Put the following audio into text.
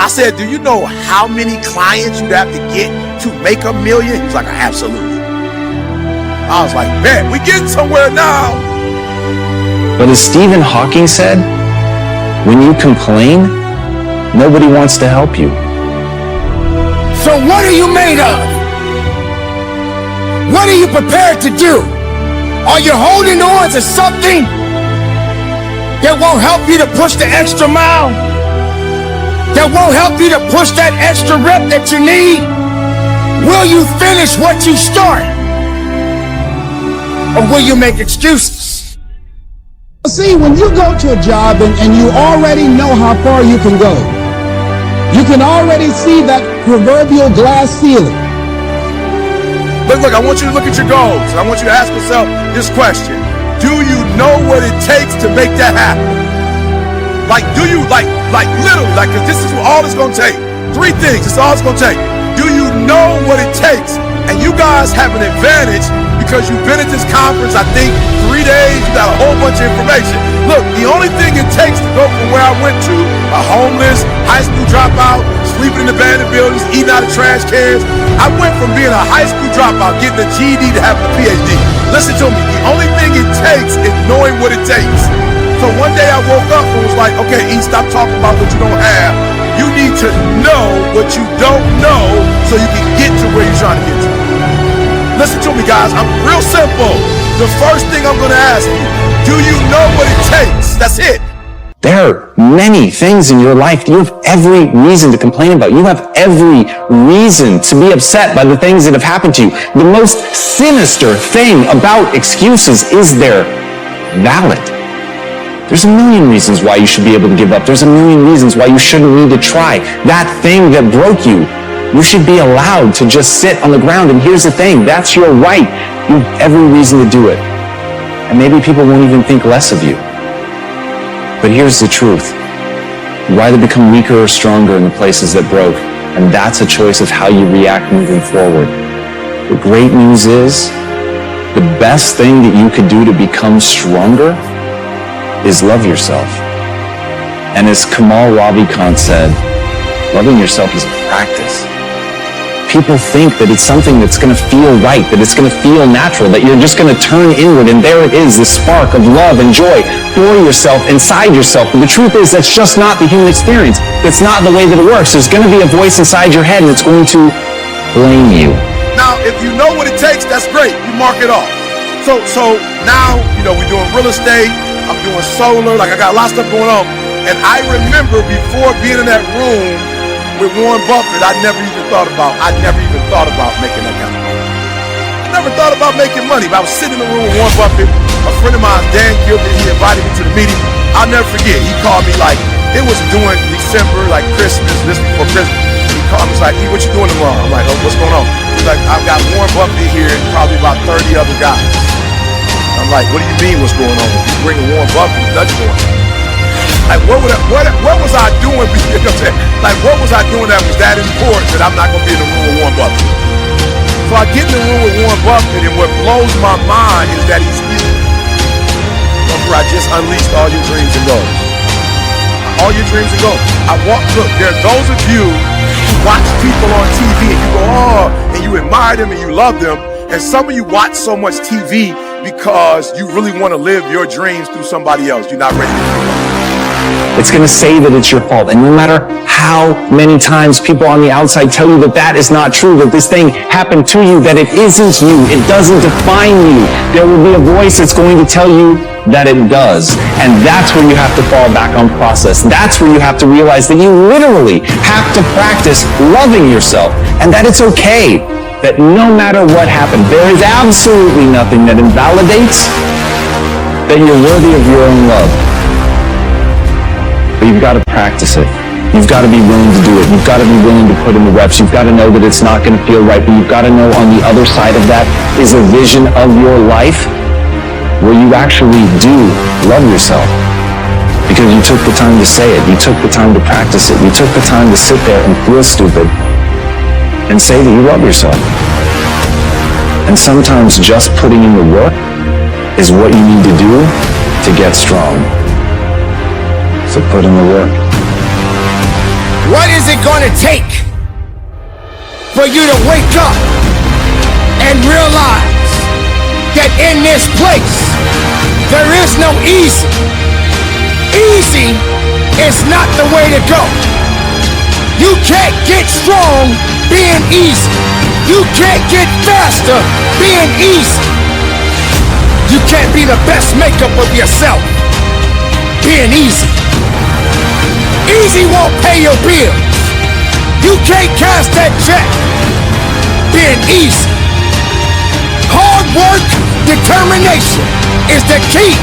I said, do you know how many clients you'd have to get to make $1 million? He was like, absolutely. I was like, man, we getting somewhere now. But as Stephen Hawking said, when you complain, nobody wants to help you. So what are you made of? What are you prepared to do? Are you holding on to something that won't help you to push the extra mile? That won't help you to push that extra rep that you need? Will you finish what you start? Or will you make excuses? See, when you go to a job and you already know how far you can go, you can already see that proverbial glass ceiling. Look, I want you to look at your goals. I want you to ask yourself this question. Do you know what it takes to make that happen? Like, do you, like literally, like, cause this is all it's gonna take. 3 things, it's all it's gonna take. Do you know what it takes? And you guys have an advantage because you've been at this conference, I think, 3 days, you got a whole bunch of information. Look, the only thing it takes to go from where I went to, a homeless, high school dropout, sleeping in abandoned buildings, eating out of trash cans, I went from being a high school dropout, getting a GED to having a PhD. Listen to me, the only thing it takes is knowing what it takes. So one day I woke up and was like, okay, E, stop talking about what you don't have. You need to know what you don't know so you can get to where you're trying to get to. Listen to me, guys, I'm real simple. The first thing I'm gonna ask you, do you know what it takes? That's it. There are many things in your life you have every reason to complain about. You have every reason to be upset by the things that have happened to you. The most sinister thing about excuses is they're valid. There's a million reasons why you should be able to give up. There's a million reasons why you shouldn't need to try. That thing that broke you, you should be allowed to just sit on the ground. And here's the thing, that's your right. You have every reason to do it. And maybe people won't even think less of you. But here's the truth. You either become weaker or stronger in the places that broke. And that's a choice of how you react moving forward. The great news is, the best thing that you could do to become stronger is love yourself. And as Kamal Ravikant said, loving yourself is a practice. People think that it's something that's going to feel right, that it's going to feel natural, that you're just going to turn inward and there it is, this spark of love and joy for yourself, inside yourself. But the truth is that's just not the human experience. That's not the way that it works. There's going to be a voice inside your head that's going to blame you. Now, if you know what it takes, that's great. You mark it off. So now, you know, we're doing real estate. I'm doing solar. Like, I got a lot of stuff going on. And I remember before being in that room with Warren Buffett, I never even thought about making that kind of money. I never thought about making money. But I was sitting in the room with Warren Buffett. A friend of mine, Dan Gilbert, he invited me to the meeting. I'll never forget. He called me like, it was during December, like Christmas, this before Christmas. He called me, he's like, hey, what you doing tomorrow? I'm like, oh, what's going on? He's like, I've got Warren Buffett here and probably about 30 other guys. I'm like, what do you mean what's going on? You bringing Warren Buffett, nothing going on. Like, what was I doing? You know what I'm saying? Like, what was I doing that was that important that I'm not going to be in the room with Warren Buffett? So I get in the room with Warren Buffett, and what blows my mind is that he's I just unleashed all your dreams and goals. All your dreams and goals. Look, there are those of you who watch people on TV and you go, oh, and you admire them and you love them. And some of you watch so much TV because you really want to live your dreams through somebody else. You're not ready to do it. It's going to say that it's your fault. And no matter how many times people on the outside tell you that that is not true, that this thing happened to you, that it isn't you, it doesn't define you, there will be a voice that's going to tell you that it does. And that's where you have to fall back on process. That's where you have to realize that you literally have to practice loving yourself and that it's okay. That no matter what happened, there is absolutely nothing that invalidates that you're worthy of your own love. But you've got to practice it. You've got to be willing to do it. You've got to be willing to put in the reps. You've got to know that it's not going to feel right, but you've got to know on the other side of that is a vision of your life where you actually do love yourself. Because you took the time to say it. You took the time to practice it. You took the time to sit there and feel stupid and say that you love yourself. And sometimes just putting in the work is what you need to do to get strong. So put in the work. What is it gonna take for you to wake up and realize that in this place there is no easy? Easy is not the way to go. You can't get strong being easy. You can't get faster being easy. You can't be the best makeup of yourself being easy. Easy won't pay your bills. You can't cash that check being easy. Hard work, determination is the key